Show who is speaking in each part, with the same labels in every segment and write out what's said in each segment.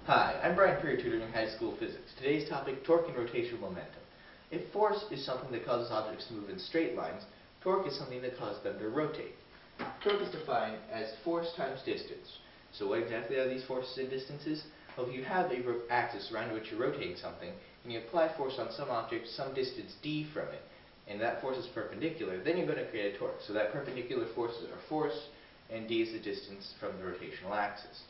Speaker 1: Hi, I'm Brian Peer, tutoring high school physics. Today's topic, torque and rotational momentum. If force is something that causes objects to move in straight lines, torque is something that causes them to rotate. Torque is defined as force times distance. So what exactly are these forces and distances? Well, if you have a axis around which you're rotating something, and you apply force on some object some distance d from it, and that force is perpendicular, then you're going to create a torque. So that perpendicular forces are force, and d is the distance from the rotational axis.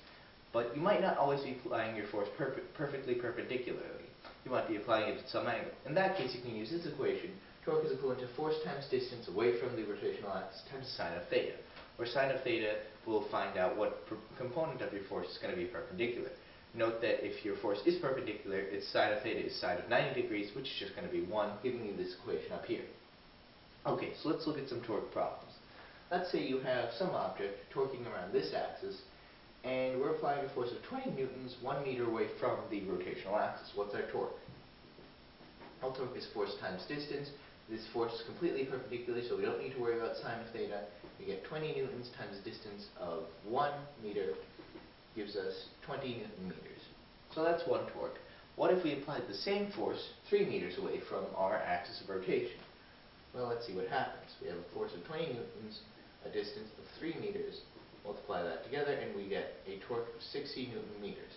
Speaker 1: But you might not always be applying your force perfectly perpendicularly. You might be applying it at some angle. In that case, you can use this equation. Torque is equivalent to force times distance away from the rotational axis times sine of theta, where sine of theta will find out what component of your force is going to be perpendicular. Note that if your force is perpendicular, its sine of theta is sine of 90 degrees, which is just going to be 1, giving you this equation up here. Okay, so let's look at some torque problems. Let's say you have some object torquing around this axis, and we're applying a force of 20 newtons 1 meter away from the rotational axis. What's our torque? Our torque is force times distance. This force is completely perpendicular, so we don't need to worry about sine of theta. We get 20 newtons times a distance of 1 meter gives us 20 newton meters. So that's one torque. What if we applied the same force 3 meters away from our axis of rotation? Well, let's see what happens. We have a force of 20 newtons, a distance of 3 meters, multiply that together, and we get a torque of 60 newton meters.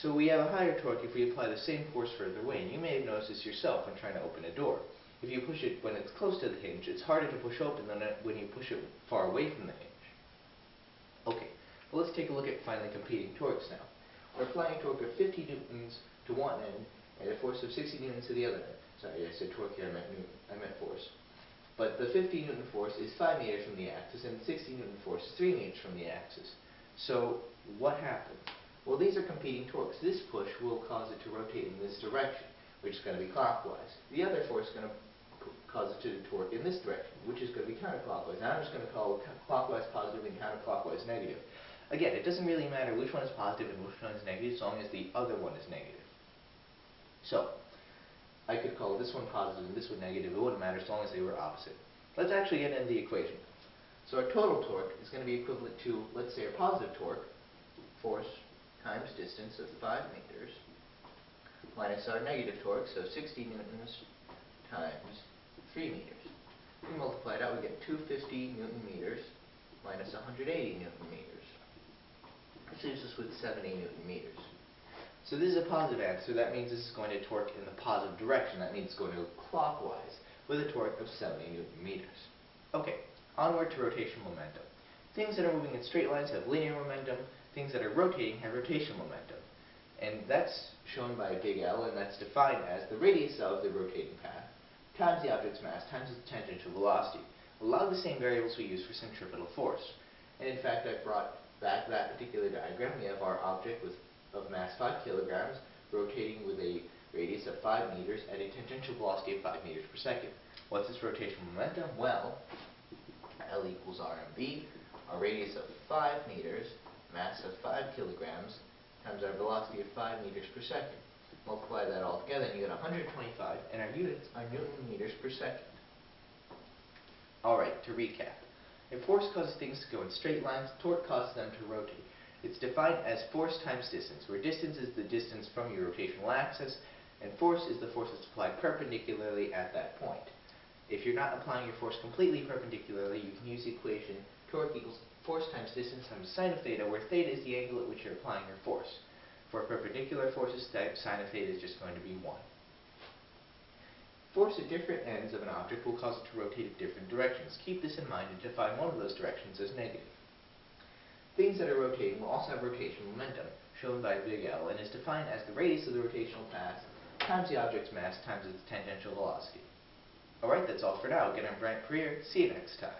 Speaker 1: So we have a higher torque if we apply the same force further away, and you may have noticed this yourself when trying to open a door. If you push it when it's close to the hinge, it's harder to push open than when you push it far away from the hinge. Okay, well, let's take a look at finally competing torques now. We're applying a torque of 50 newtons to one end and a force of 60 newtons to the other end. Sorry, I said torque here, I meant force. But the 50 newton force is 5 meters from the axis, and the 60 newton force is 3 meters from the axis. So what happens? Well, these are competing torques. This push will cause it to rotate in this direction, which is going to be clockwise. The other force is going to cause it to torque in this direction, which is going to be counterclockwise. And I'm just going to call clockwise positive and counterclockwise negative. Again, it doesn't really matter which one is positive and which one is negative, as long as the other one is negative. So I could call this one positive and this one negative. It wouldn't matter as long as they were opposite. Let's actually get into the equation. So our total torque is going to be equivalent to, let's say, our positive torque, force times distance of 5 meters, minus our negative torque, so 60 newtons times 3 meters. We multiply it out, we get 250 newton meters minus 180 newton meters. This leaves us with 70 newton meters. So this is a positive answer. That means this is going to torque in the positive direction. That means it's going to go clockwise with a torque of 70 newton meters. Okay, onward to rotational momentum. Things that are moving in straight lines have linear momentum. Things that are rotating have rotational momentum. And that's shown by a big L, and that's defined as the radius of the rotating path times the object's mass times its tangential velocity. A lot of the same variables we use for centripetal force. And in fact, I brought back that particular diagram. We have our object of mass 5 kilograms rotating with a radius of 5 meters at a tangential velocity of 5 meters per second. What's its rotational momentum? Well, L equals RmV, our radius of 5 meters, mass of 5 kilograms, times our velocity of 5 meters per second. Multiply that all together and you get 125, and our units are newton meters per second. Alright, to recap. If force causes things to go in straight lines, torque causes them to rotate. It's defined as force times distance, where distance is the distance from your rotational axis, and force is the force that's applied perpendicularly at that point. If you're not applying your force completely perpendicularly, you can use the equation torque equals force times distance times sine of theta, where theta is the angle at which you're applying your force. For perpendicular forces, sine of theta is just going to be 1. Force at different ends of an object will cause it to rotate in different directions. Keep this in mind and define one of those directions as negative. Things that are rotating will also have rotational momentum, shown by a big L, and is defined as the radius of the rotational path times the object's mass times its tangential velocity. Alright, that's all for now. Again, I'm Brian Peer. See you next time.